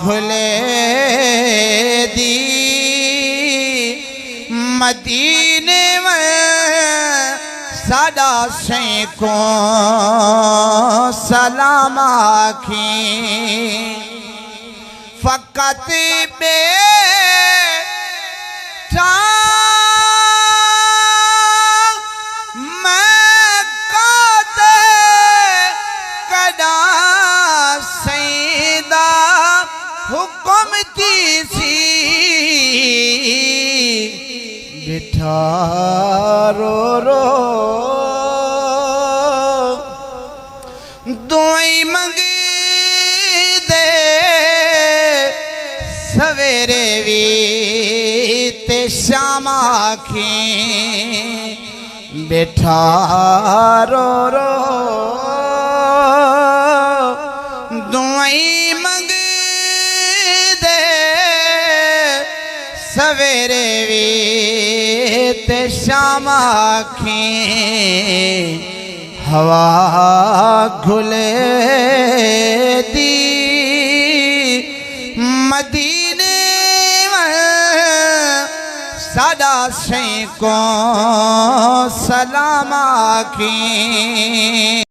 घुले दी मदीने में सादा सैको सलाम आखी फकत बेटा मैं काते कदा सैदा हुक्म तीसी बिठा रो रो दुआई मंगी दे सवेरे भी ते शाम आखी बिठा रो रो दुआई मंगी दे सवेरे भी ते शाम आखी हवा घुले दी मदीने में सादा सैको सलाम आखी।